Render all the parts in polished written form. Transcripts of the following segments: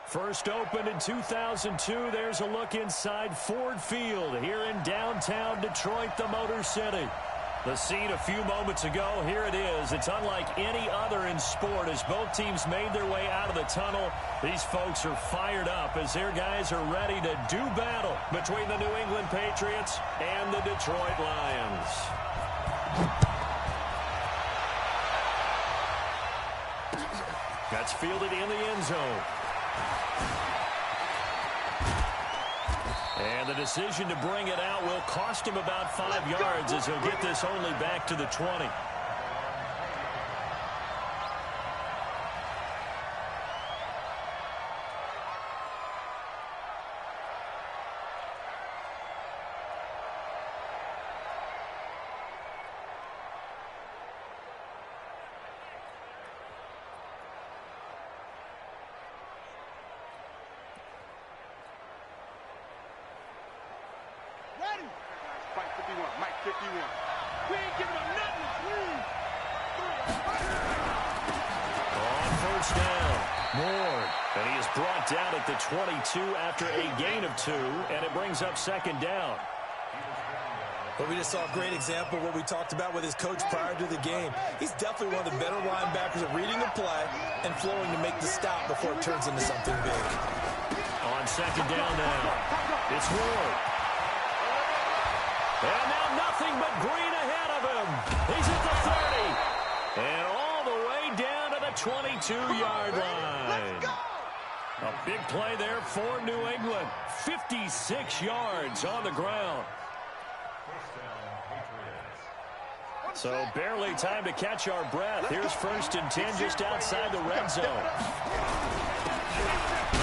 First opened in 2002. There's a look inside Ford Field here in downtown Detroit, the Motor City. The scene a few moments ago, here it is. It's unlike any other in sport as both teams made their way out of the tunnel. These folks are fired up as their guys are ready to do battle between the New England Patriots and the Detroit Lions. That's fielded in the end zone. And the decision to bring it out will cost him about 5 yards as he'll get this only back to the 20. Mike 51. We ain't giving him nothing. On first down, Moore. And he is brought down at the 22 after a gain of 2, and it brings up second down. Well, we just saw a great example of what we talked about with his coach prior to the game. He's definitely one of the better linebackers at reading the play and flowing to make the stop before it turns into something big. On second down now, it's Ward. And now nothing but green ahead of him. He's at the 30. And all the way down to the 22-yard line. A big play there for New England. 56 yards on the ground. So barely time to catch our breath. Here's first and 10 just outside the red zone. Now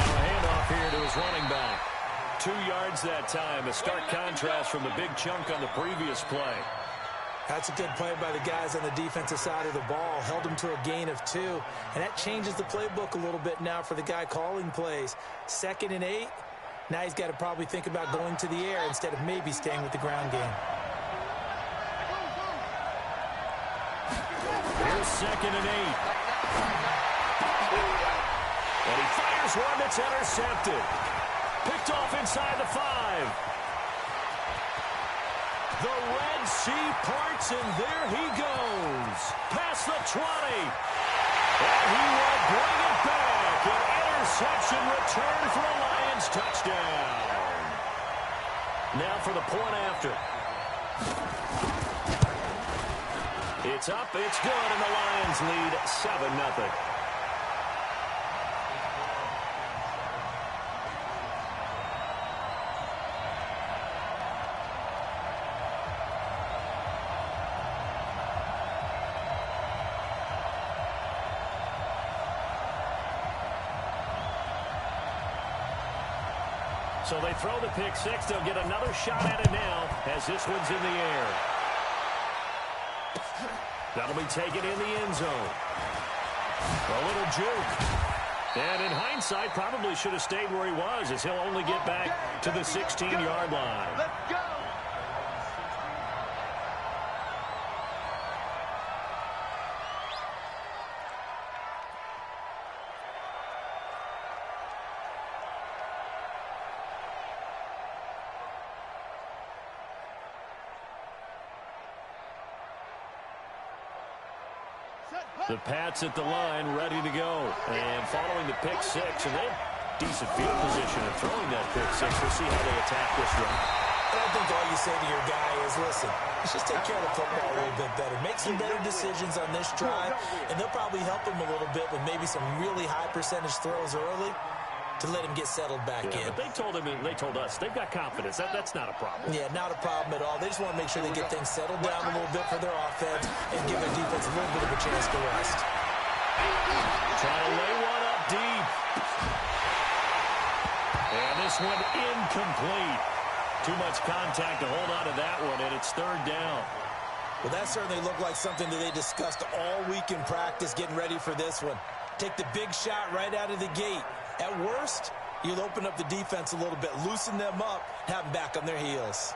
a handoff here to his running back. 2 yards that time, a stark contrast from the big chunk on the previous play. That's a good play by the guys on the defensive side of the ball. Held him to a gain of 2, and that changes the playbook a little bit now for the guy calling plays. 2nd and 8, now he's got to probably think about going to the air instead of maybe staying with the ground game. Here's 2nd and 8. And he fires one that's intercepted. Picked off inside the 5. The Red Sea parts, and there he goes. Past the 20. And he will bring it back. An interception return for a Lions touchdown. Now for the point after. It's up, it's good, and the Lions lead 7-0. So they throw the pick 6. They'll get another shot at it now as this one's in the air. That'll be taken in the end zone. A little juke. And in hindsight, probably should have stayed where he was as he'll only get back to the 16-yard line. Let's go. The Pats at the line, ready to go. And following the pick 6, and they have decent field position and throwing that pick 6. We'll see how they attack this one. And I think all you say to your guy is, listen, let's just take care of the football a little bit better. Make some better decisions on this drive, and they'll probably help him a little bit with maybe some really high percentage throws early to let him get settled back in. But they told him, and they told us, they've got confidence. That's not a problem. Yeah, not a problem at all. They just want to make sure they get things settled down a little bit for their offense and give their defense a little bit of a chance to rest. Trying to lay one up deep. And this one incomplete. Too much contact to hold on to that one, and it's 3rd down. Well, that certainly looked like something that they discussed all week in practice getting ready for this one. Take the big shot right out of the gate. At worst, you'll open up the defense a little bit, loosen them up, have them back on their heels.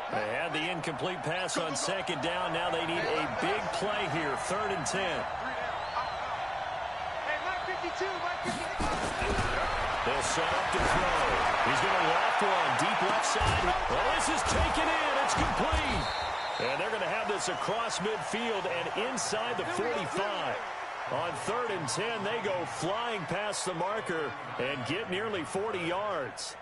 They had the incomplete pass on second down. Now they need a big play here, 3rd and 10. They'll set up to throw. He's going to loft one, deep left side. Well, this is taken in. It's complete. And they're going to have this across midfield and inside the 45. On 3rd and 10, they go flying past the marker and get nearly 40 yards.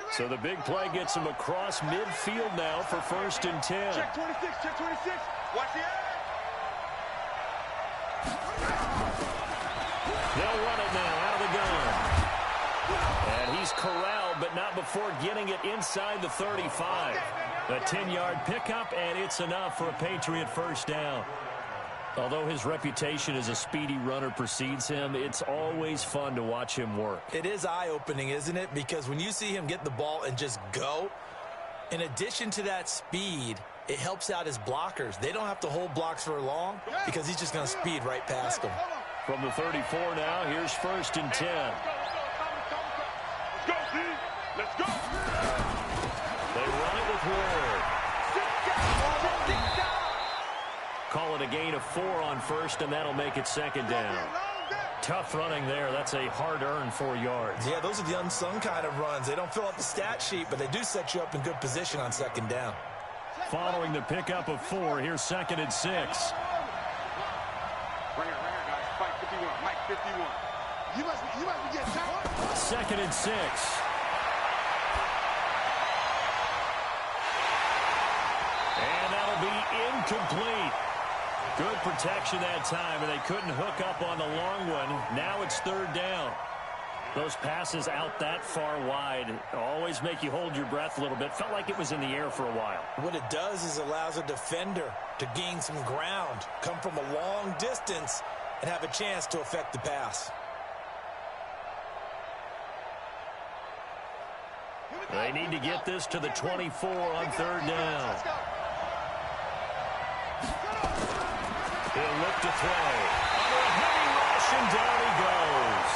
So the big play gets him across midfield now for 1st and 10. Check 26, check 26. Watch the edge. They'll run it now out of the gun. And he's corralled, but not before getting it inside the 35. A 10-yard pickup, and it's enough for a Patriot 1st down. Although his reputation as a speedy runner precedes him, it's always fun to watch him work. It is eye-opening, isn't it? Because when you see him get the ball and just go, in addition to that speed, it helps out his blockers. They don't have to hold blocks for long because he's just going to speed right past them. From the 34 now, here's 1st and 10. Let's go, D. Let's go. They run it with Ward. Call it a gain of 4 on 1st, and that'll make it 2nd down. Tough running there. That's a hard-earned 4 yards. Yeah, those are the unsung kind of runs. They don't fill up the stat sheet, but they do set you up in good position on 2nd down. Following the pickup of 4, here's 2nd and 6. Right here, guys. Fight 51. Mike 51. You must be getting tired. 2nd and 6. And that'll be incomplete. Good protection that time, and they couldn't hook up on the long one. Now it's 3rd down. Those passes out that far wide always make you hold your breath a little bit. Felt like it was in the air for a while. What it does is allows a defender to gain some ground, come from a long distance, and have a chance to affect the pass. They need to get this to the 24 on 3rd down. He'll look to throw. Under a heavy rush, and down he goes.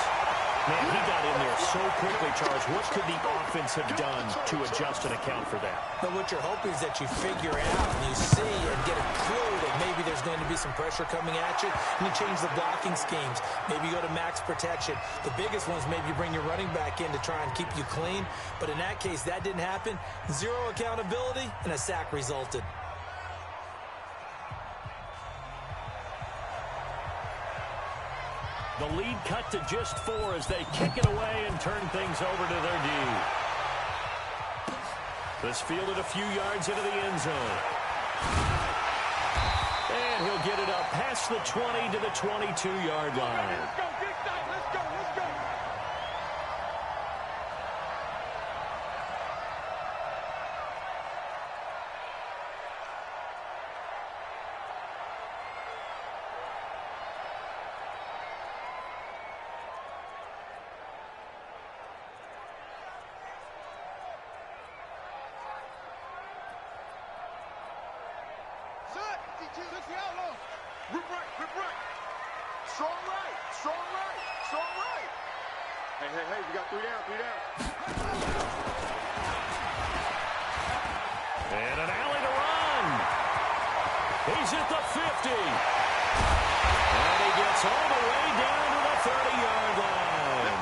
Man, he got in there so quickly, Charles. What could the offense have done to adjust and account for that? But what you're hoping is that you figure out and you see and get a clue that maybe there's going to be some pressure coming at you, and you change the blocking schemes. Maybe you go to max protection. The biggest one is maybe you bring your running back in to try and keep you clean. But in that case, that didn't happen. 0 accountability, and a sack resulted. The lead cut to just 4 as they kick it away and turn things over to their D. This fielded a few yards into the end zone. And he'll get it up past the 20 to the 22-yard line. Let's go, big time. Let's go, let's go. Rip right. Strong right. Hey, we got 3 down. And an alley to run. He's at the 50. And he gets all the way down to the 30-yard line.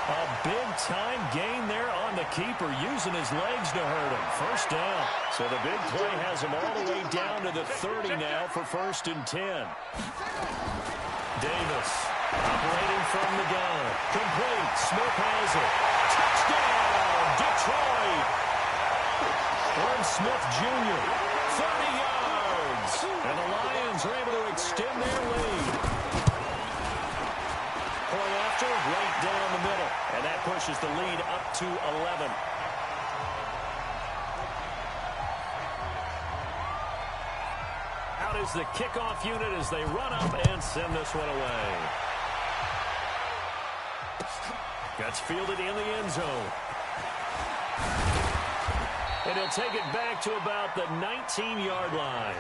A big-time gain there on the keeper, using his legs to hurt him. 1st down. So the big play has him all the way down to the 30 now for 1st and 10. Davis operating from the gun. Complete. Smith has it. Touchdown, Detroit. Irv Smith Jr., 30 yards. And the Lions are able to extend their lead. Point after, right down the middle. And that pushes the lead up to 11. Out is the kickoff unit as they run up and send this one away. That's fielded in the end zone. And he'll take it back to about the 19-yard line.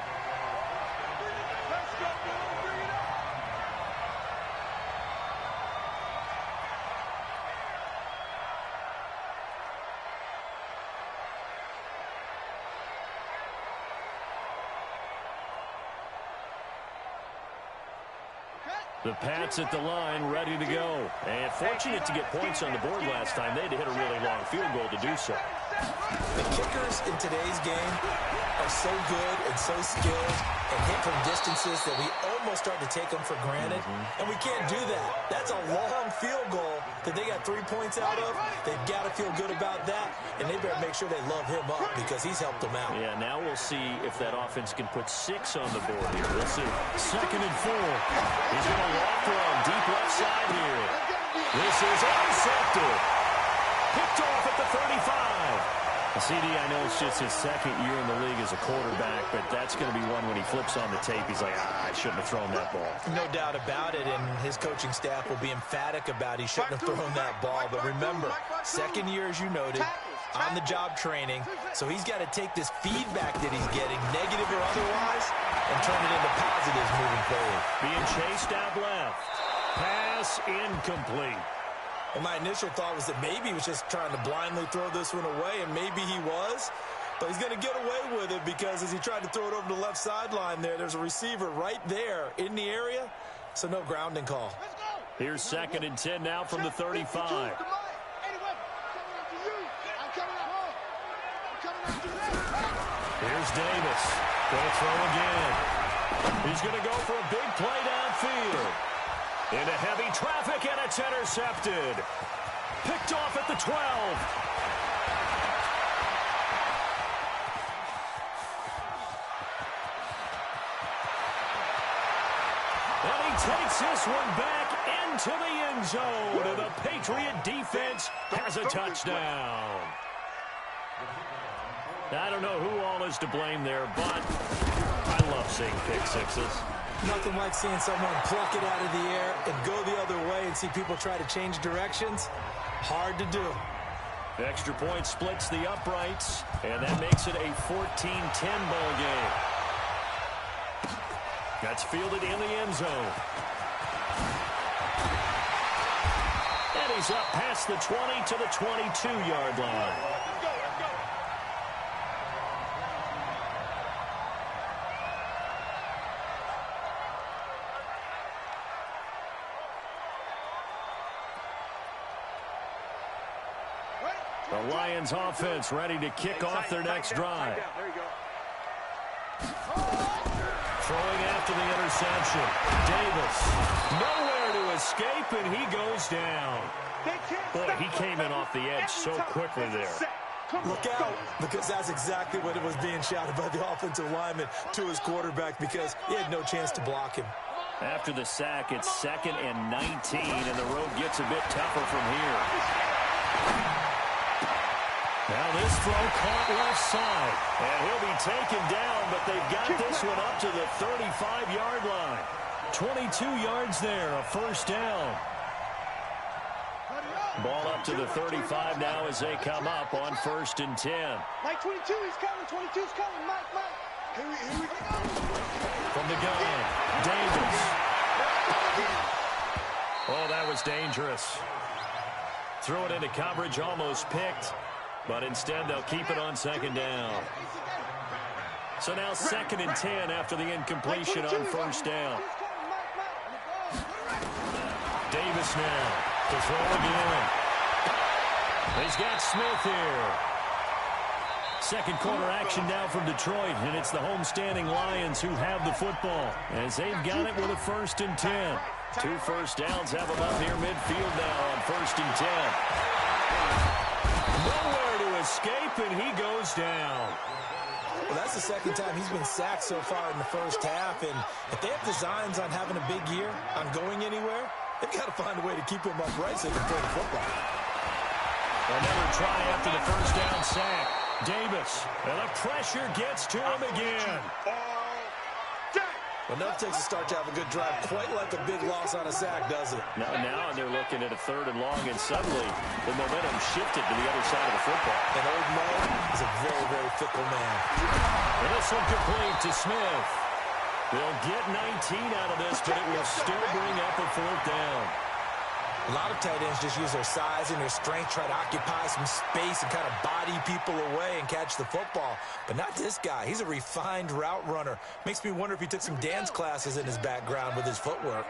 The Pats at the line, ready to go. And fortunate to get points on the board last time. They had to hit a really long field goal to do so. The kickers in today's game are so good and so skilled and hit from distances that we almost start to take them for granted. And we can't do that. That's a long field goal that they got 3 points out of. They've got to feel good about that, and they better make sure they love him up because he's helped them out. Yeah, now we'll see if that offense can put 6 on the board here. We'll see. 2nd and 4. He's going to walk from deep left side here. This is intercepted. Picked off at the 35. CD, I know it's just his 2nd year in the league as a quarterback, but that's going to be one when he flips on the tape. He's like, I shouldn't have thrown that ball. No doubt about it, and his coaching staff will be emphatic about he shouldn't have thrown that ball. But remember, 2nd year, as you noted, on-the-job training, so he's got to take this feedback that he's getting, negative or otherwise, and turn it into positives moving forward. Being chased out left. Pass incomplete. And my initial thought was that maybe he was just trying to blindly throw this one away, and maybe he was. But he's going to get away with it because as he tried to throw it over the left sideline there's a receiver right there in the area, so no grounding call. Here's 2nd and 10 now from the 35. Here's Davis. Going to throw again. He's going to go for a big play downfield. Into heavy traffic, and it's intercepted. Picked off at the 12. And he takes this one back into the end zone. And the Patriot defense has a touchdown. I don't know who all is to blame there, but I love seeing pick sixes. Nothing like seeing someone pluck it out of the air and go the other way and see people try to change directions. Hard to do. Extra point splits the uprights, and that makes it a 14-10 ball game. That's fielded in the end zone. And he's up past the 20 to the 22-yard line. The Lions offense ready to kick off their next drive. Throwing after the interception. Davis, nowhere to escape, and he goes down. Boy, he came in off the edge so quickly there. Look out, because that's exactly what it was being shouted by the offensive lineman to his quarterback because he had no chance to block him. After the sack, it's 2nd and 19, and the road gets a bit tougher from here. Now this throw caught left side, and he'll be taken down, but they've got this one up to the 35-yard line. 22 yards there, a 1st down. Ball up to the 35 now as they come up on 1st and 10. Mike 22, he's coming. 22's coming. Mike. Here we go. From the gun, Davis. Oh, that was dangerous. Throw it into coverage, almost picked. But instead, they'll keep it on 2nd down. So now 2nd and 10 after the incompletion on 1st down. Davis now to throw again. He's got Smith here. 2nd quarter action now from Detroit, and it's the homestanding Lions who have the football as they've got it with a 1st and 10. 2 first downs have them up near midfield now on 1st and 10. Nowhere to escape, and he goes down. Well, that's the 2nd time he's been sacked so far in the 1st half, and if they have designs on having a big year, on going anywhere, they've got to find a way to keep him upright so they can throw the football. Another try after the 1st down sack. Davis, and the pressure gets to him again. Well, enough takes a start to have a good drive. Quite like a big loss on a sack, does it? Now they're looking at a 3rd and long, and suddenly the momentum shifted to the other side of the football. And old Mo is a very, very fickle man. And this one complete to Smith. They'll get 19 out of this, but it will still bring up a 4th down. A lot of tight ends just use their size and their strength, try to occupy some space and kind of body people away and catch the football. But not this guy. He's a refined route runner. Makes me wonder if he took some dance classes in his background with his footwork.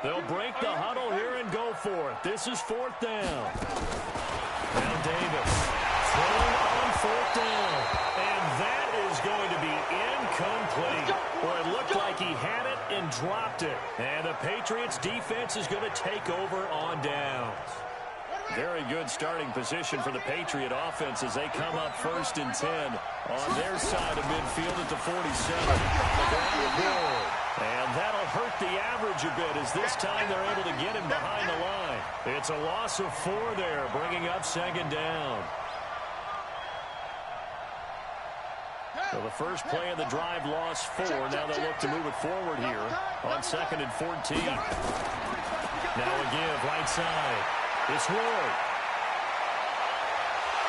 They'll break the huddle here and go for it. This is 4th down. Now Davis throwing on 4th down. And that is going to be incomplete. Boy, it looked like he had it and dropped it. And the Patriots defense is going to take over on downs. Very good starting position for the Patriot offense as they come up 1st and 10 on their side of midfield at the 47. And that'll hurt the average a bit as this time they're able to get him behind the line. It's a loss of 4 there, bringing up 2nd down. So the first play of the drive lost 4. Now they'll look to move it forward here on 2nd and 14. Now a give right side. It's Ward.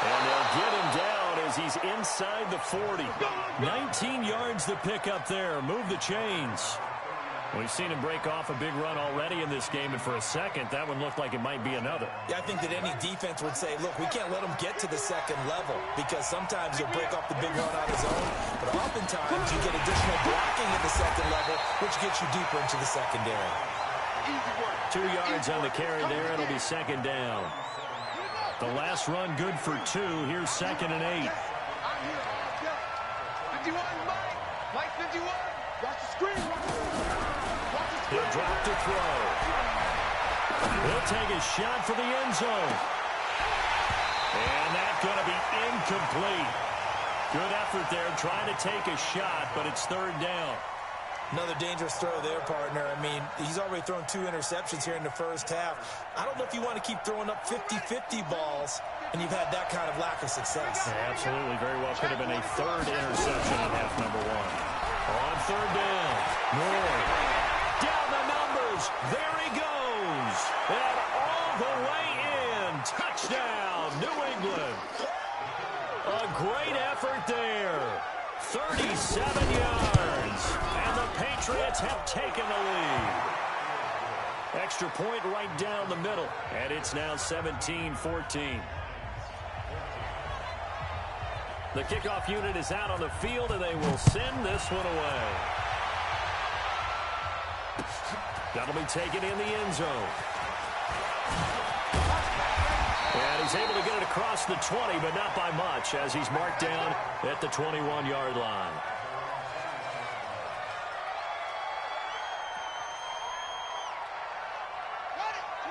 And they'll get him down as he's inside the 40. 19 yards to pick up there. Move the chains. We've seen him break off a big run already in this game, and for a second, that one looked like it might be another. Yeah, I think that any defense would say, look, we can't let him get to the 2nd level because sometimes he'll break off the big run on his own, but oftentimes you get additional blocking at the 2nd level, which gets you deeper into the secondary. 2 yards on the carry there. It'll be 2nd down. The last run good for 2. Here's 2nd and 8. 51, Mike 51. Watch the screen. He'll drop to throw. He'll take a shot for the end zone. And that's going to be incomplete. Good effort there trying to take a shot, but it's 3rd down. Another dangerous throw there, partner. I mean, he's already thrown 2 interceptions here in the first half. I don't know if you want to keep throwing up 50-50 balls, and you've had that kind of lack of success. Yeah, absolutely. Very well could have been a 3rd interception in half number 1. On 3rd down, Moore. Down the numbers. There he goes. And all the way in. Touchdown, New England. A great effort there. 37 yards. And the Patriots have taken the lead. Extra point right down the middle. And it's now 17-14. The kickoff unit is out on the field, and they will send this one away. That'll be taken in the end zone. And he's able to get it across the 20, but not by much, as he's marked down at the 21-yard line.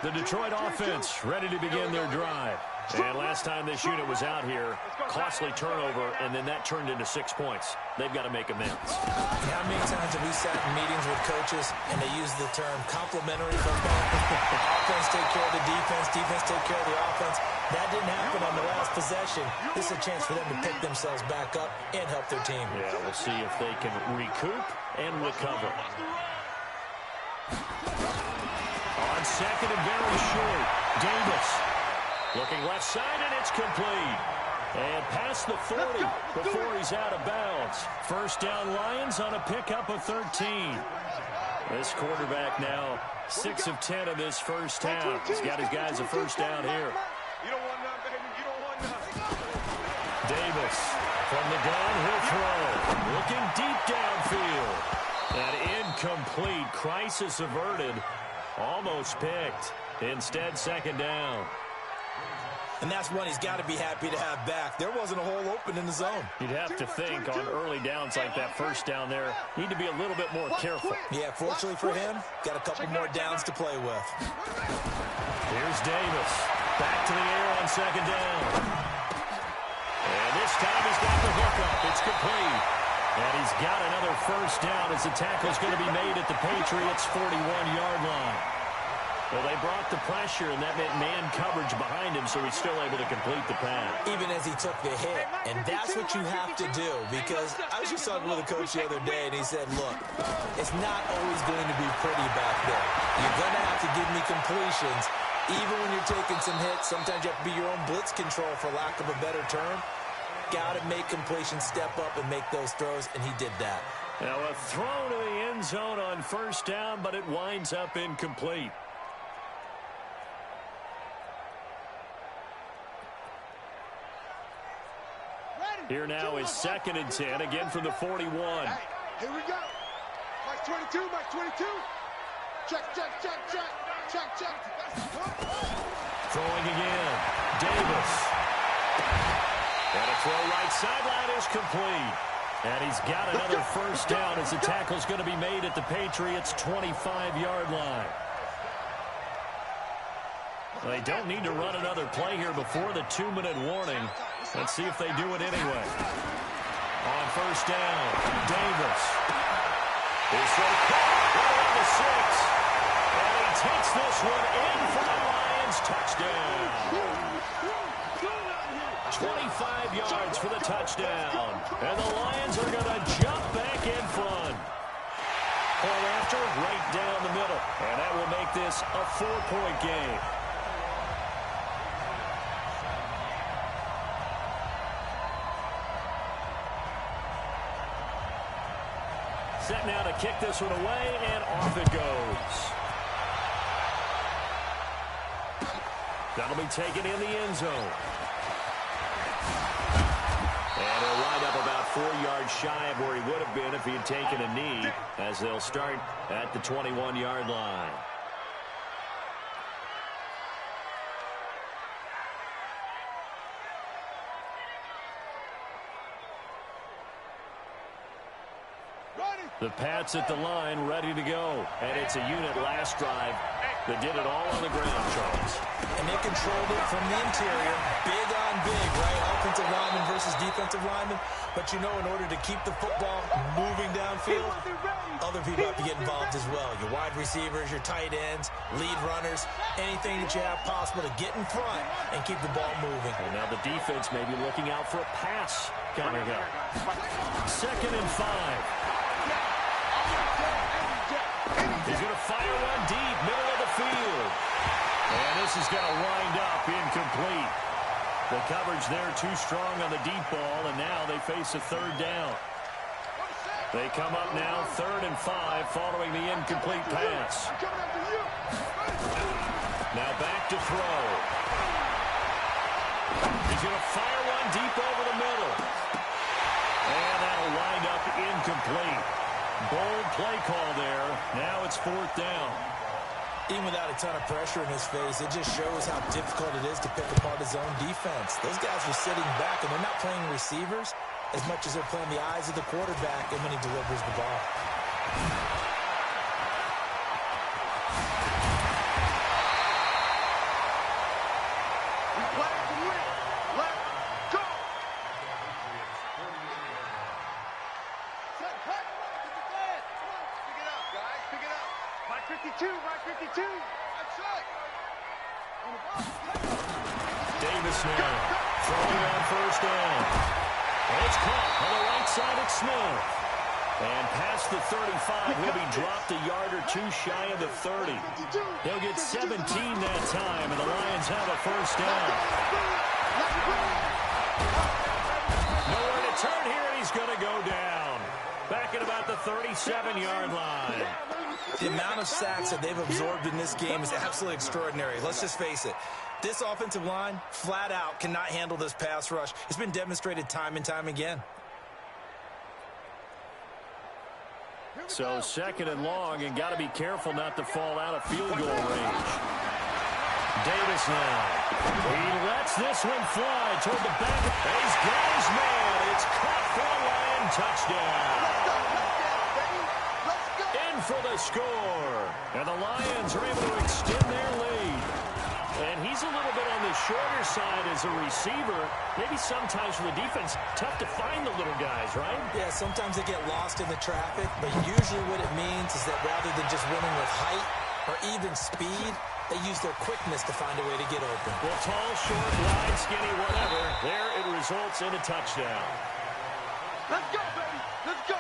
The Detroit offense ready to begin their drive. And last time this unit was out here, costly turnover, and then that turned into 6 points. They've got to make amends. How many times have we sat in meetings with coaches and they use the term complementary football? Offense take care of the defense, defense take care of the offense. That didn't happen on the last possession. This is a chance for them to pick themselves back up and help their team. Yeah, we'll see if they can recoup and recover. On 2nd and very short, Davis. Looking left side, and it's complete. And past the 40 before he's out of bounds. First down, Lions on a pickup of 13. This quarterback now 6 of 10 of this first half. He's got his guys a first down here. You don't want none, baby. You don't want none. Davis from the gun, he'll throw. Looking deep downfield. And incomplete. Crisis averted. Almost picked. Instead, 2nd down. And that's one he's got to be happy to have back. There wasn't a hole open in the zone. You'd have to think on early downs like that first down there, need to be a little bit more careful. Yeah, fortunately for him, got a couple more downs to play with. Here's Davis. Back to the air on 2nd down. And this time he's got the hook up. It's complete. And he's got another first down as the tackle's going to be made at the Patriots' 41-yard line. Well, they brought the pressure, and that meant man coverage behind him, so he's still able to complete the pass. Even as he took the hit, and that's what you have to do, because I was just talking with a coach the other day, and he said, look, it's not always going to be pretty back there. You're going to have to give me completions. Even when you're taking some hits, sometimes you have to be your own blitz control, for lack of a better term. Got to make completions, step up, and make those throws, and he did that. Now a throw to the end zone on first down, but it winds up incomplete. Here now is 2nd and 10, again from the 41. Hey, here we go. Mike 22, Mike 22. Check, check, check, check, check, check. Throwing again. Davis. And a throw right sideline is complete. And he's got another first down as the tackle's going to be made at the Patriots' 25-yard line. They don't need to run another play here before the 2-minute warning. Let's see if they do it anyway. On first down, Davis. He's so caught around the 6. And he takes this one in for the Lions. Touchdown. 25 yards for the touchdown. And the Lions are going to jump back in front. Point after, right down the middle. And that will make this a 4-point game. Set now to kick this one away, and off it goes. That'll be taken in the end zone. And he'll wind up about 4 yards shy of where he would have been if he had taken a knee, as they'll start at the 21-yard line. The Pats at the line, ready to go. And it's a unit last drive that did it all on the ground, Charles. And they controlled it from the interior. Big on big, right? Offensive lineman versus defensive lineman. But, you know, in order to keep the football moving downfield, other people have to get involved as well. Your wide receivers, your tight ends, lead runners, anything that you have possible to get in front and keep the ball moving. And now the defense may be looking out for a pass coming up. 2nd and 5. He's going to fire one deep, middle of the field. And this is going to wind up incomplete. The coverage there too strong on the deep ball, and now they face a 3rd down. They come up now 3rd and 5 following the incomplete pass. Now back to throw. He's going to fire one deep over the middle. And that'll wind up incomplete. Bold play call there. Now it's 4th down. Even without a ton of pressure in his face, it just shows how difficult it is to pick apart his own defense. Those guys are sitting back, and they're not playing receivers as much as they're playing the eyes of the quarterback and when he delivers the ball. Davis now throwing on first down. And it's caught on the right side at Smith. And past the 35, he'll be dropped a yard or two shy of the 30. He'll get 17 that time, and the Lions have a first down. Nowhere to turn here, and he's going to go down. Back at about the 37-yard line. The amount of sacks that they've absorbed in this game is absolutely extraordinary. Let's just face it. This offensive line, flat out, cannot handle this pass rush. It's been demonstrated time and time again. So 2nd and long, and got to be careful not to fall out of field goal range. Davis now. He lets this one fly toward the back. He's got his man. It's caught for a Lion touchdown. In for the score. And the Lions are able to extend their lead. And he's a little bit on the shorter side as a receiver. Maybe sometimes for the defense, tough to find the little guys, right? Yeah, sometimes they get lost in the traffic, but usually what it means is that rather than just winning with height or even speed, They use their quickness to find a way to get open. Well, tall, short, wide, skinny, whatever. There it results in a touchdown. Let's go, baby. Let's go.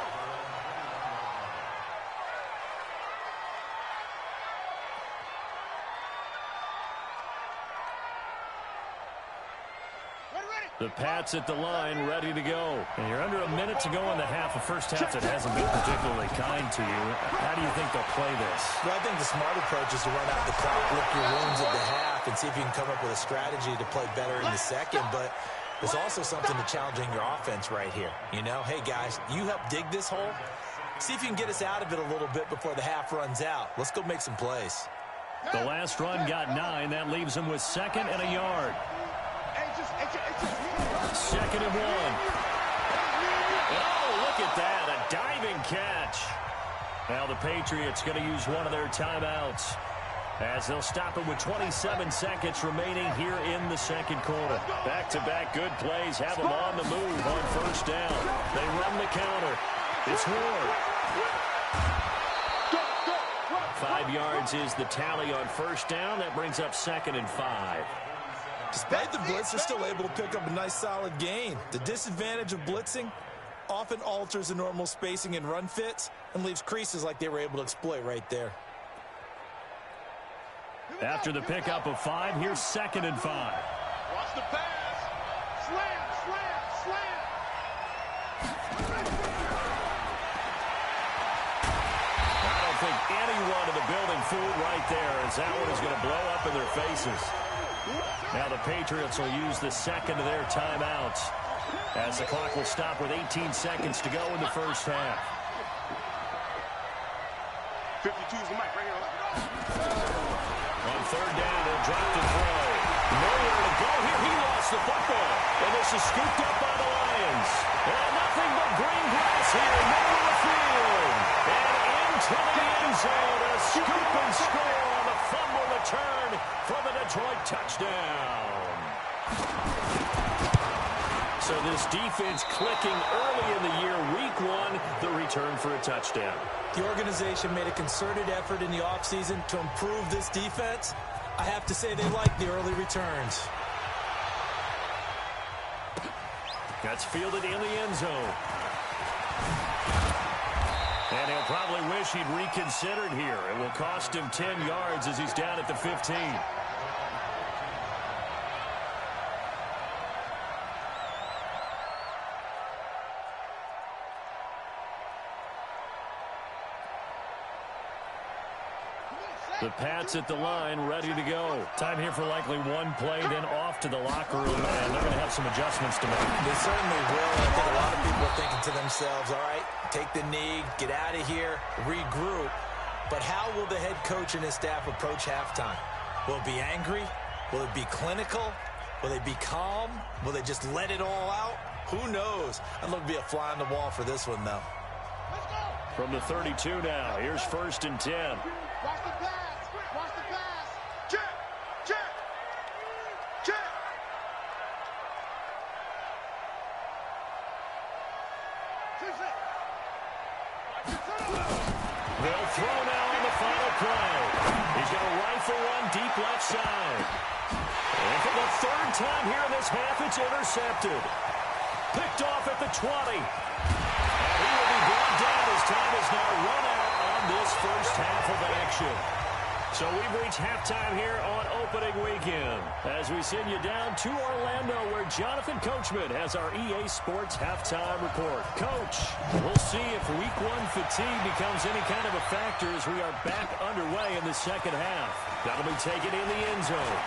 The Pats at the line, ready to go. And you're under a minute to go in the half, a first half that hasn't been particularly kind to you. How do you think they'll play this? Well, I think the smart approach is to run out the clock, lick your wounds at the half, and see if you can come up with a strategy to play better in the second. But there's also something to challenging your offense right here. You know, hey, guys, you help dig this hole. See if you can get us out of it a little bit before the half runs out. Let's go make some plays. The last run got 9. That leaves them with 2nd and a yard. Second and 1. Oh, look at that. A diving catch. Now the Patriots going to use one of their timeouts as they'll stop it with 27 seconds remaining here in the second quarter. Back-to-back good plays have them on the move on first down. They run the counter. It's Ward. 5 yards is the tally on first down. That brings up 2nd and 5. Despite the blitz, they're still able to pick up a nice solid gain. The disadvantage of blitzing often alters the normal spacing and run fits and leaves creases like they were able to exploit right there. After the pickup of 5, here's 2nd and 5. Watch the pass. Slam, slam, slam. I don't think anyone in the building fooled right there, as that one is going to blow up in their faces. Now the Patriots will use the second of their timeouts as the clock will stop with 18 seconds to go in the first half. 52 is the mic right here. On third down, they'll drop to throw. Nowhere to go here. He lost the football. And this is scooped up by the Lions. And nothing but green grass here. Middle of the field. And into the end zone. A scoop and score on the fumble return for the Detroit touchdown. So this defense clicking early in the year. Week 1, the return for a touchdown. The organization made a concerted effort in the offseason to improve this defense. I have to say they like the early returns. That's fielded in the end zone. And he'll probably wish he'd reconsidered here. It will cost him 10 yards as he's down at the 15. The Pats at the line, ready to go. Time here for likely one play, then off to the locker room, and they're going to have some adjustments to make. They certainly will. I think a lot of people are thinking to themselves, all right, take the knee, get out of here, regroup. But how will the head coach and his staff approach halftime? Will it be angry? Will it be clinical? Will they be calm? Will they just let it all out? Who knows? I'd love to be a fly on the wall for this one, though. From the 32 now, here's 1st and 10. Watch the pass. Watch the pass. Check. Check. Check. They'll throw now on the final play. He's going to rifle one deep left side. And for the 3rd time here in this half, it's intercepted. Picked off at the 20. And he will be brought down as time is now run out on this first half of action. So we've reached halftime here on opening weekend as we send you down to Orlando where Jonathan Coachman has our EA Sports halftime report. Coach, we'll see if week 1 fatigue becomes any kind of a factor as we are back underway in the second half. That'll be taken in the end zone.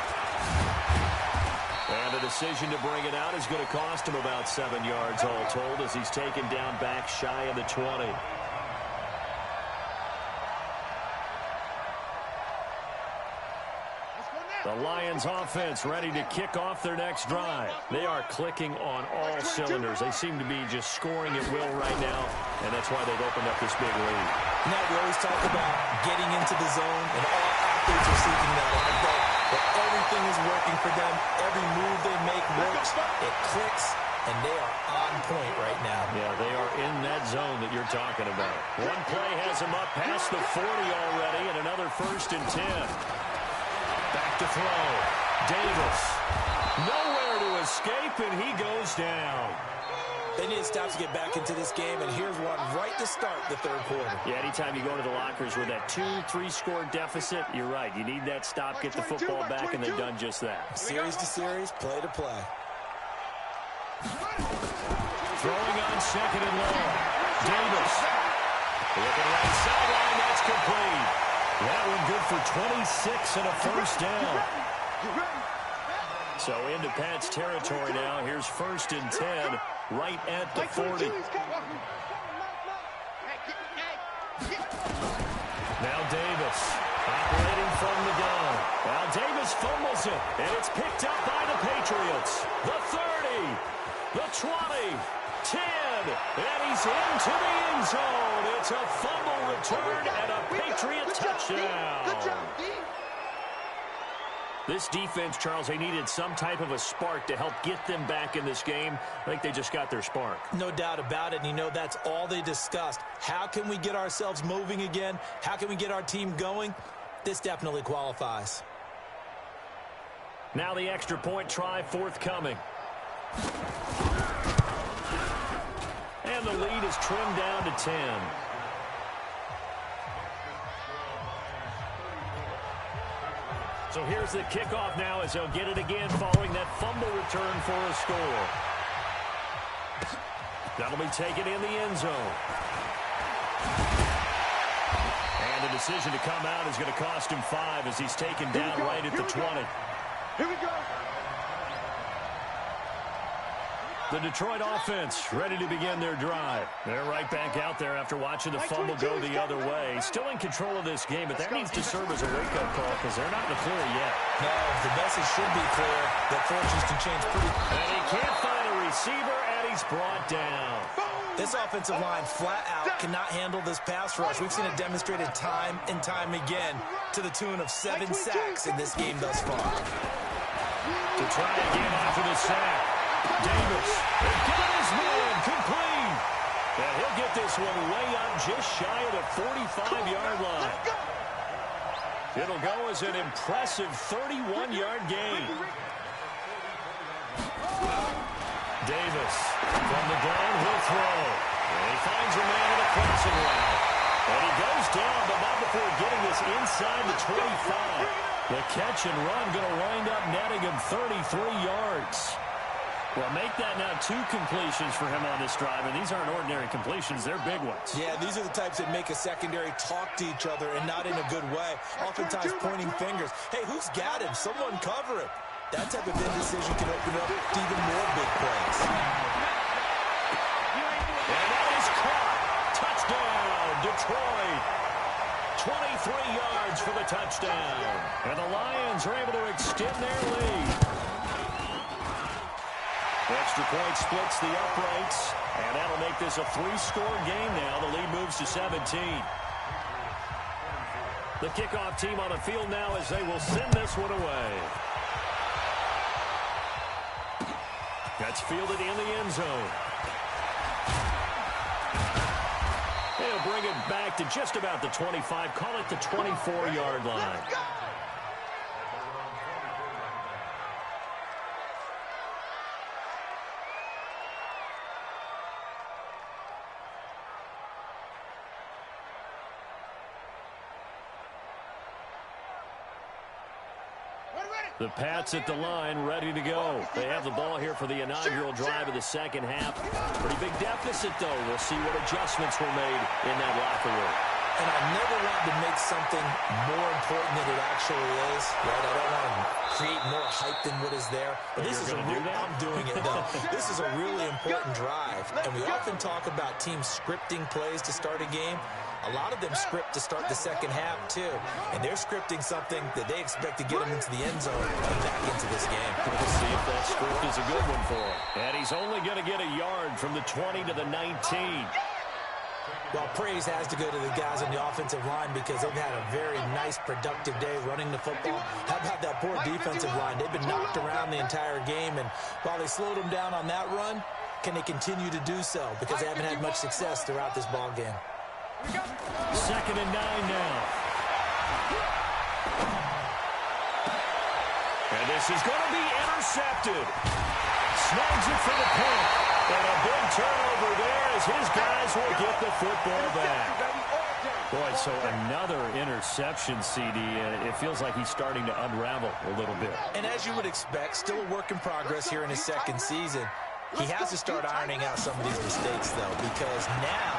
And a decision to bring it out is going to cost him about 7 yards all told as he's taken down back shy of the 20. The Lions offense ready to kick off their next drive. They are clicking on all cylinders. They seem to be just scoring at will right now, and that's why they've opened up this big lead. Now, we always talk about getting into the zone, and all athletes are seeking that, aren't they? But everything is working for them. Every move they make works. It clicks, and they are on point right now. Yeah, they are in that zone that you're talking about. One play has them up past the 40 already, and another 1st and 10. Back to throw. Davis. Nowhere to escape, and he goes down. They need stops to get back into this game, and here's one right to start the third quarter. Yeah, anytime you go to the lockers with that 2-3 score deficit, you're right. You need that stop, get the football back, and they've done just that. Series to series, play to play. Throwing on second and long. Davis. Looking right sideline, that's complete. That one good for 26 and a first down. So into Pat's territory now. Here's 1st and 10, right at the 40. Now Davis, operating from the gun. Now Davis fumbles it, and it's picked up by the Patriots. The 30, the 20, 10, and he's into the end zone. It's a fumble return and a Patriot touchdown. This defense, Charles, they needed some type of a spark to help get them back in this game. I think they just got their spark. No doubt about it, and you know that's all they discussed. How can we get ourselves moving again? How can we get our team going? This definitely qualifies. Now the extra point try forthcoming. And the lead is trimmed down to 10. So here's the kickoff now as they'll get it again following that fumble return for a score. That'll be taken in the end zone. And the decision to come out is going to cost him 5 as he's taken down right at the 20. Here we go. The Detroit offense ready to begin their drive. They're right back out there after watching the fumble go the other way. Still in control of this game, but that needs to serve as a wake-up call because they're not in the clear yet. No, the message should be clear that fortunes can change pretty quickly. And he can't find a receiver, and he's brought down. This offensive line flat out cannot handle this pass rush. We've seen it demonstrated time and time again to the tune of 7 sacks in this game thus far. To try again after the sack. Davis, they got his man complete. And he'll get this one way up just shy of the 45-yard line. It'll go as an impressive 31-yard gain. Davis from the gun, he'll throw. And he finds a man in a crossing route. And he goes down, but not before getting this inside the 25. The catch and run going to wind up netting him 33 yards. Well, make that now 2 completions for him on this drive, and these aren't ordinary completions. They're big ones. Yeah, these are the types that make a secondary talk to each other and not in a good way. Oftentimes pointing fingers. Hey, who's got him? Someone cover him. That type of indecision can open up to even more big plays. And that is caught. Touchdown, Detroit. 23 yards for the touchdown. And the Lions are able to extend their lead. Extra point splits the uprights, and that'll make this a 3-score game now. The lead moves to 17. The kickoff team on the field now as they will send this one away. That's fielded in the end zone. They'll bring it back to just about the 25. Call it the 24-yard line. The Pats at the line, ready to go. They have the ball here for the inaugural drive of the second half. Pretty big deficit, though. We'll see what adjustments were made in that locker room. And I never wanted to make something more important than it actually is. Right? I don't want to create more hype than what is there. But this is I'm doing it, though. This is a really important drive. And we often talk about teams scripting plays to start a game. A lot of them script to start the second half, too. And they're scripting something that they expect to get them into the end zone and back into this game. We'll see if that script is a good one for him. And he's only going to get a yard from the 20 to the 19. Well, praise has to go to the guys on the offensive line because they've had a very nice, productive day running the football. How about that poor defensive line? They've been knocked around the entire game, and while they slowed them down on that run, can they continue to do so? Because they haven't had much success throughout this ball game. 2nd and 9 now. And this is going to be intercepted. Snags it for the pick. And a big turnover there as his guys will get the football back. Boy, so another interception, CD. It feels like he's starting to unravel a little bit. And as you would expect, still a work in progress here in his second season. He has to start ironing out some of these mistakes, though, because now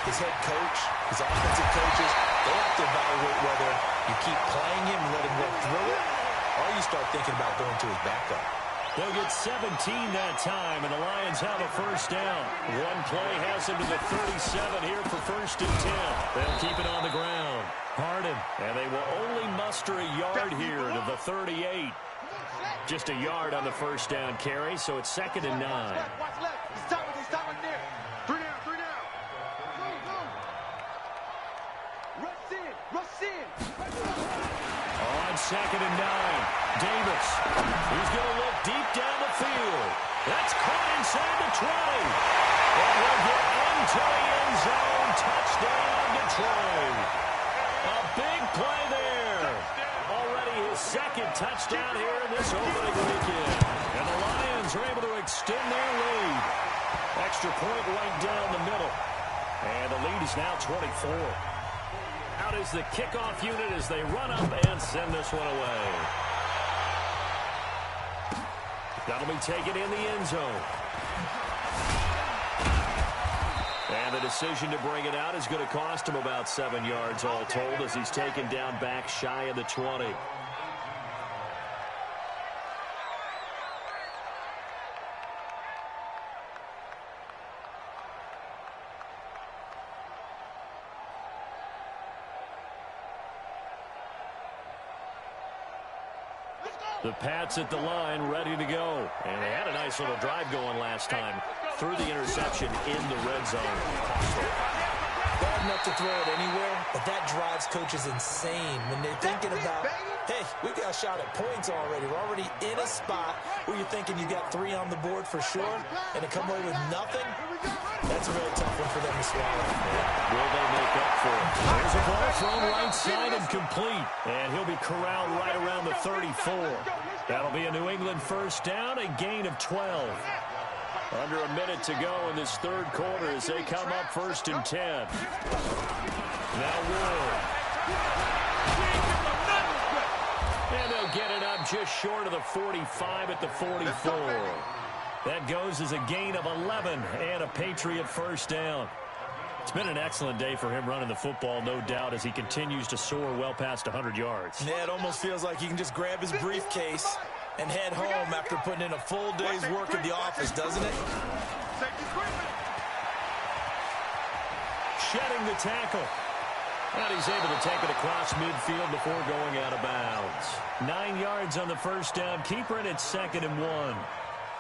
his head coach, his offensive coaches, they have to evaluate whether you keep playing him and let him work through it, or you start thinking about going to his backup. They'll get 17 that time, and the Lions have a first down. One play has them to the 37 here for 1st and 10. They'll keep it on the ground. Harden, and they will only muster a yard here to the 38. Just a yard on the first down carry, so it's 2nd and 9. Watch left. He's stopping there. 3 down, 3 down. Go. Rush in. On 2nd and 9, Davis. He's going to look deep down the field. That's caught inside the 20. And he'll get into the end zone. Touchdown, Detroit. A big play there. Already his 2nd touchdown here in this opening weekend. And the Lions are able to extend their lead. Extra point right down the middle. And the lead is now 24. Out is the kickoff unit as they run up and send this one away. That'll be taken in the end zone. And the decision to bring it out is going to cost him about 7 yards all told as he's taken down back shy of the 20. The Pats at the line, ready to go. And they had a nice little drive going last time. Threw the interception in the red zone. Bad enough to throw it anywhere, but that drives coaches insane when they're thinking about, hey, we got a shot at points already. We're already in a spot where you're thinking you got 3 on the board for sure, and to come away with nothing, that's a really tough one for them to swallow. Will they make up for it? There's a ball thrown right side and complete. And he'll be corralled right around the 34. That'll be a New England first down, a gain of 12. Under a minute to go in this third quarter as they come up 1st and 10. Now Ward. And they'll get it up just short of the 45 at the 44. That goes as a gain of 11 and a Patriot first down. It's been an excellent day for him running the football, no doubt, as he continues to soar well past 100 yards. Yeah, it almost feels like he can just grab his briefcase and head home after putting in a full day's work at the office, doesn't it? Shedding the tackle. And he's able to take it across midfield before going out of bounds. 9 yards on the first down. Keeper, and it's 2nd and 1.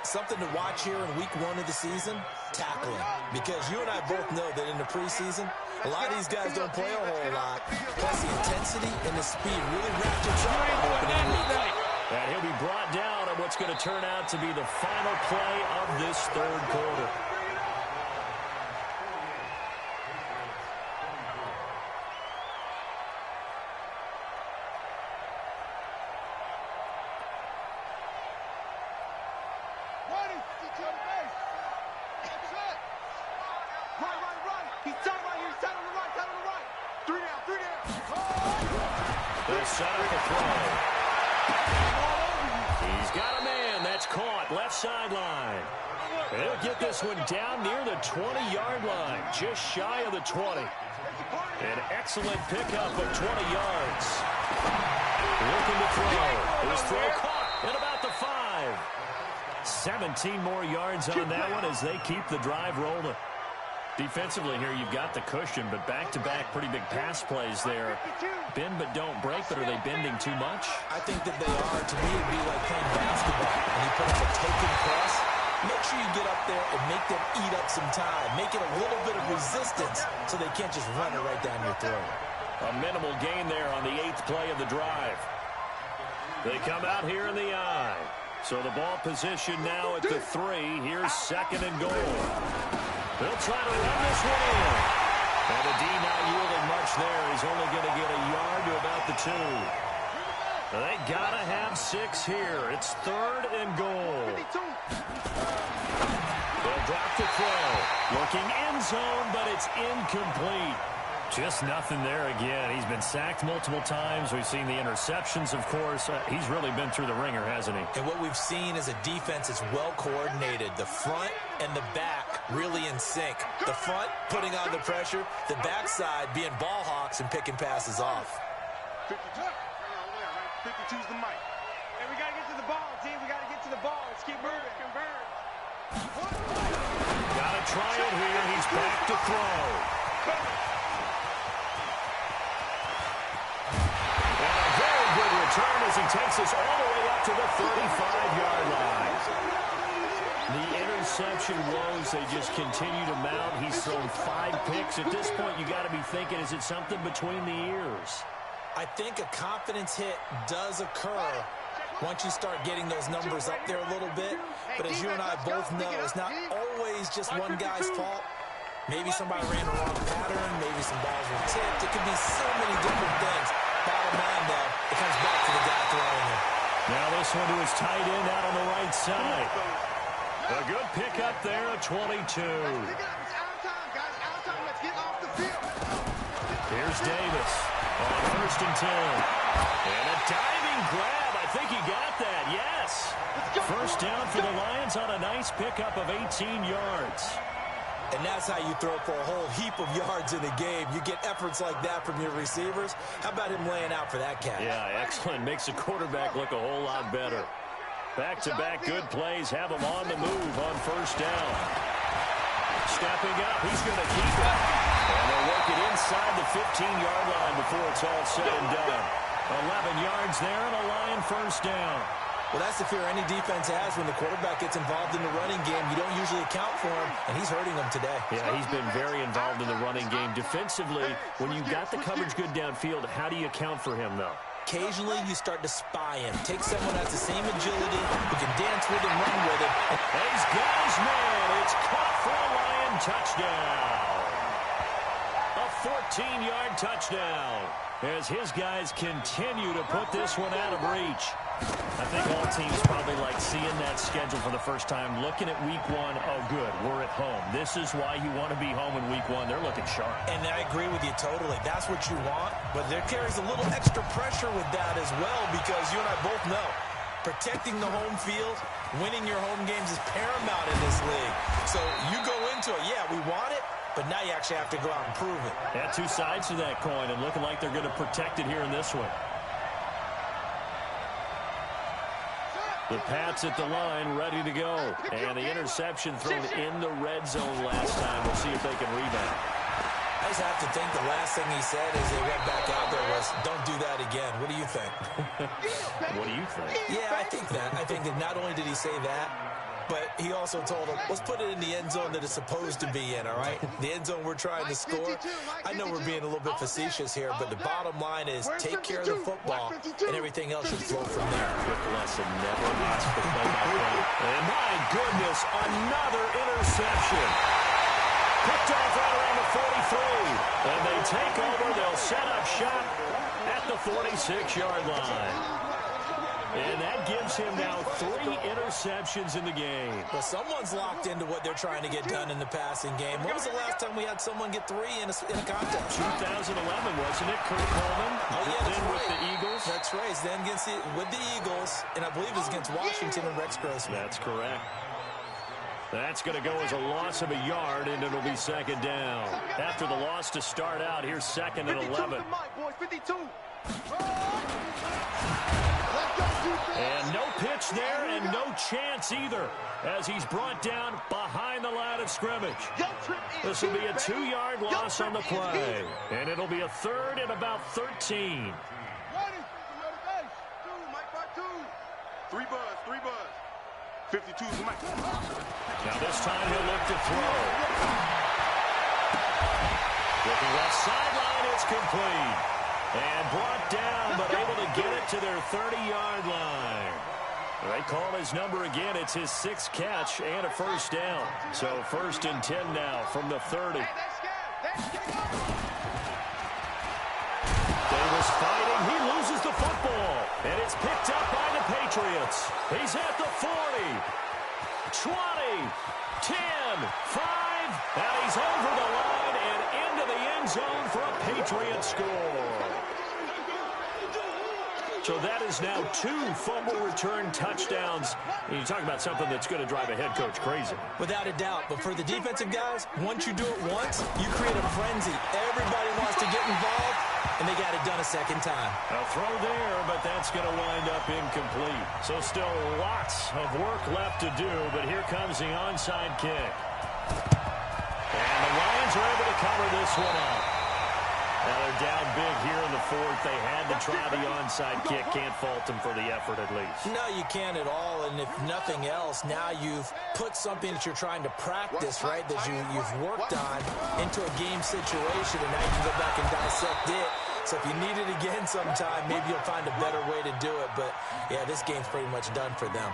Something to watch here in week 1 of the season, tackling. Because you and I both know that in the preseason, a lot of these guys don't play a whole lot. Plus the intensity and the speed really ratchets up on opening week. And he'll be brought down on what's going to turn out to be the final play of this third quarter. They'll set up the throw. He's got a man. That's caught. Left sideline. They'll get this one down near the 20-yard line. Just shy of the 20. An excellent pickup of 20 yards. Looking to throw. His throw caught at about the 5. 17 more yards on that one as they keep the drive rolling. Defensively here, you've got the cushion, but back-to-back pretty big pass plays there. Bend but don't break, but are they bending too much? I think that they are. To me, it'd be like playing basketball. When you put up a token press, make sure you get up there and make them eat up some time. Make it a little bit of resistance so they can't just run it right down your throat. A minimal gain there on the 8th play of the drive. They come out here in the I. So the ball position now at the 3. Here's 2nd and goal. They'll try to run this one in. And the D not yielding much there. He's only going to get a yard to about the 2. They gotta have 6 here. It's 3rd and goal. They'll drop the throw. Looking end zone, but it's incomplete. Just nothing there again. He's been sacked multiple times. We've seen the interceptions, of course. He's really been through the ringer, hasn't he? And what we've seen is a defense that's well coordinated. The front and the back really in sync. The front putting on the pressure. The backside being ball hawks and picking passes off. 52's the mic. Hey, we got to get to the ball, team. We got to get to the ball. Let's keep moving. Convert. Got to try it here. He's back to throw. Return as he takes us all the way up to the 35-yard line. The interception woes, they just continue to mount. He's thrown 5 picks. At this point, you got to be thinking, is it something between the ears? I think a confidence hit does occur once you start getting those numbers up there a little bit. But as you and I both know, it's not always just one guy's fault. Maybe somebody ran the wrong pattern. Maybe some balls were tipped. It could be so many different things. Bottom line, though, it comes back to the guy throwing it. Now this one to his tight end out on the right side. A good pickup there at 22. It's out of time, guys. Out of time. Let's get off the field. Here's Davis on 1st and 10. And a diving grab. I think he got that. Yes. First down for the Lions on a nice pickup of 18 yards. And that's how you throw for a whole heap of yards in a game. You get efforts like that from your receivers. How about him laying out for that catch? Yeah, excellent. Makes the quarterback look a whole lot better. Back-to-back good plays have him on the move on 1st down. Stepping up, he's going to keep it. And they'll work it inside the 15-yard line before it's all said and done. 11 yards there and a Lion 1st down. Well, that's the fear any defense has when the quarterback gets involved in the running game. You don't usually account for him, and he's hurting them today. Yeah, he's been very involved in the running game. Defensively, when you got the coverage good downfield, how do you account for him, though? Occasionally, you start to spy him. Take someone who has the same agility, who can dance with him, run with him. He's got his man. It's caught for a Lion touchdown. A 14-yard touchdown as his guys continue to put this one out of reach. I think all teams probably like seeing that schedule for the first time, looking at week 1. Oh, good, we're at home. This is why you want to be home in week 1. They're looking sharp. And I agree with you totally. That's what you want, but there carries a little extra pressure with that as well because you and I both know protecting the home field, winning your home games is paramount in this league. So you go into it, yeah, we want it, but now you actually have to go out and prove it. Yeah, 2 sides to that coin, and looking like they're going to protect it here in this one. The Pats at the line, ready to go. And the interception thrown in the red zone last time. We'll see if they can rebound. I just have to think the last thing he said as they went back out there was, don't do that again. What do you think? What do you think? Yeah, I think that. I think that not only did he say that, but he also told them, let's put it in the end zone that it's supposed to be in, all right? The end zone we're trying to score. I know we're being a little bit facetious here, but the bottom line is take care of the football, and everything else should flow from there. Quick lesson, never ask for play-by-play. And my goodness, another interception. Picked off right around the 43. And they take over. They'll set up shop at the 46-yard line. And that gives him now 3 interceptions in the game. Well, someone's locked into what they're trying to get done in the passing game. When was the last time we had someone get 3 in a contest? 2011, wasn't it? Kurt Coleman. Oh, yeah, that's right. With the Eagles. That's right. Then with the Eagles, and I believe it was against Washington and Rex Grossman. That's correct. That's going to go as a loss of a yard, and it'll be 2nd down. After the loss to start out, here's 2nd and 11. 52. And no pitch there and no chance either as he's brought down behind the line of scrimmage. This will be a 2-yard loss on the play. And it'll be a 3rd and about 13. 3 buzz. 52's the mic. Now this time he'll look to throw. Looking left sideline, it's complete. And brought down, but able to get it to their 30-yard line. They call his number again. It's his 6th catch and a 1st down. So 1st and 10 now from the 30. Davis fighting. He loses the football. And it's picked up by the Patriots. He's at the 40, 20, 10, 5, and he's over the line and into the end zone for a Patriot score. So that is now 2 fumble return touchdowns. And you talk about something that's going to drive a head coach crazy. Without a doubt. But for the defensive guys, once you do it once, you create a frenzy. Everybody wants to get involved, and they got it done a second time. A throw there, but that's going to wind up incomplete. So still lots of work left to do, but here comes the onside kick. And the Lions are able to cover this one up. Now they're down big here in the 4th. They had to try the onside kick. Can't fault them for the effort at least. No, you can't at all. And if nothing else, now you've put something that you're trying to practice, right, that you've worked on into a game situation, and now you can go back and dissect it. So if you need it again sometime, maybe you'll find a better way to do it. But, yeah, this game's pretty much done for them.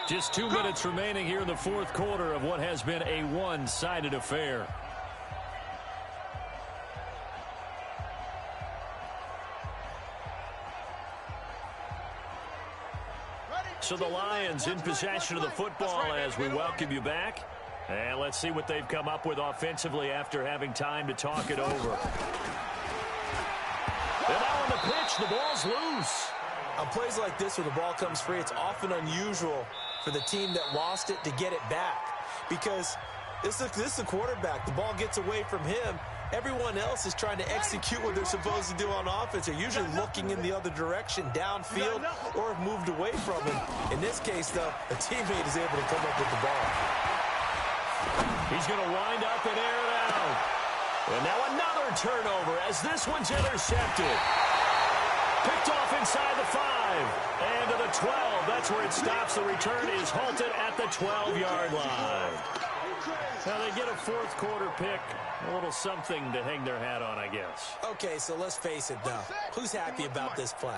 Just 2 minutes remaining here in the 4th quarter of what has been a one-sided affair. So the Lions in possession of the football as we welcome you back. And let's see what they've come up with offensively after having time to talk it over. And now on the pitch, the ball's loose. On plays like this where the ball comes free, it's often unusual for the team that lost it to get it back. Because this is the quarterback. The ball gets away from him. Everyone else is trying to execute what they're supposed to do on offense. They're usually looking in the other direction, downfield, or have moved away from him. In this case, though, a teammate is able to come up with the ball. He's going to wind up and air it out. And now another turnover as this one's intercepted. Picked off inside the 5 and to the 12. That's where it stops. The return is halted at the 12-yard line. Now they get a 4th quarter pick. A little something to hang their hat on, I guess. Okay, so let's face it, though. Who's happy about this play?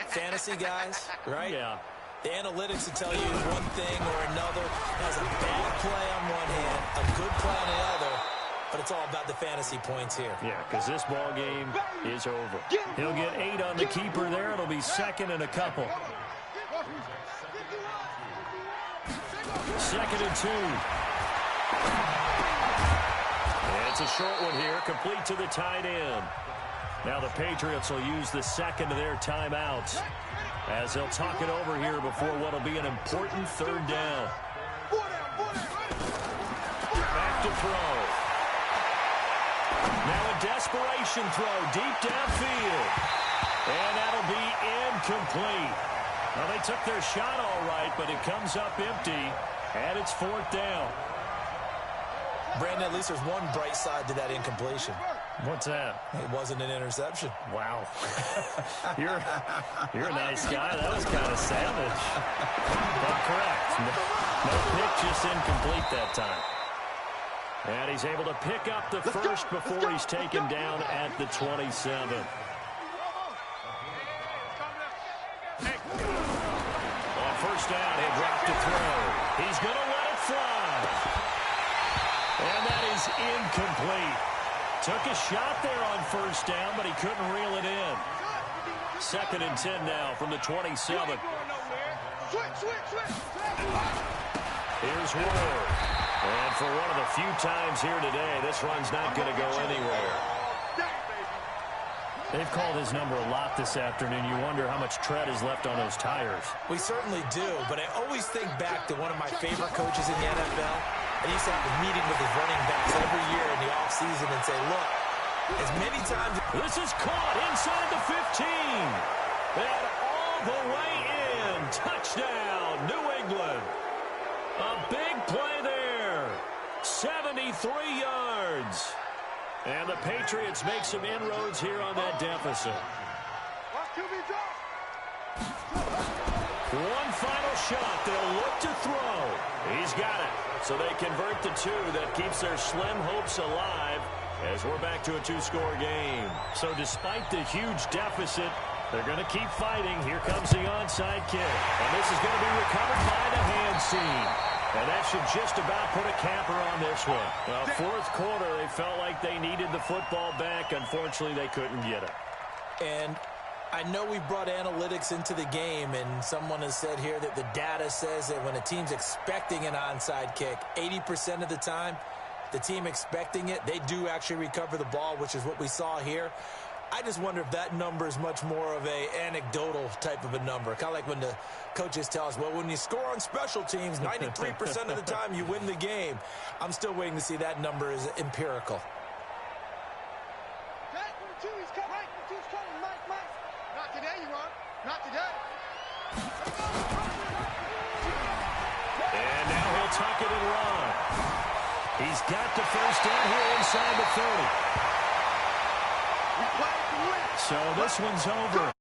Fantasy guys, right? Yeah. The analytics will tell you one thing or another. Has a bad play on one hand, a good play on the other. But it's all about the fantasy points here. Yeah, because this ball game is over. He'll get 8 on the keeper there. It'll be 2nd and a couple. 2nd and 2. And it's a short one here, complete to the tight end. Now the Patriots will use the 2nd of their timeouts as they'll talk it over here before what will be an important 3rd down. Back to throw. Now a desperation throw deep downfield. And that'll be incomplete. Well, they took their shot all right, but it comes up empty, and it's 4th down. Brandon, at least there's one bright side to that incompletion. What's that? It wasn't an interception. Wow. You're a nice guy. That was kind of savage. But correct. No pick, just incomplete that time. And he's able to pick up the first before he's taken down at the 27. On 1st down, he'll drop to throw. He's going to let it fly. And that is incomplete. Took a shot there on 1st down, but he couldn't reel it in. 2nd and 10 now from the 27. Here's Ward. And for one of the few times here today, this run's not going to go anywhere. They've called his number a lot this afternoon. You wonder how much tread is left on those tires. We certainly do, but I always think back to one of my favorite coaches in the NFL. And he used to have a meeting with his running backs every year in the offseason and say, look, as many times... This is caught inside the 15. And all the way in. Touchdown, New England. A big play there. 73 yards. And the Patriots make some inroads here on that deficit. One final shot. They'll look to throw. He's got it. So they convert the 2. That keeps their slim hopes alive as we're back to a 2-score game. So despite the huge deficit, they're going to keep fighting. Here comes the onside kick. And this is going to be recovered by the hands team. And that should just about put a capper on this one. Well, fourth quarter, they felt like they needed the football back. Unfortunately, they couldn't get it. And I know we brought analytics into the game, and someone has said here that the data says that when a team's expecting an onside kick, 80% of the time, the team expecting it, they do actually recover the ball, which is what we saw here. I just wonder if that number is much more of a anecdotal type of a number. Kind of like when the coaches tell us, well, when you score on special teams, 93% of the time you win the game. I'm still waiting to see that number is empirical. Okay, 22, he's coming. Right, 22's coming. Mike. Not today, you are. Not today. And now he'll tuck it and run. He's got the first down here inside the 30. We play to win. So this one's over.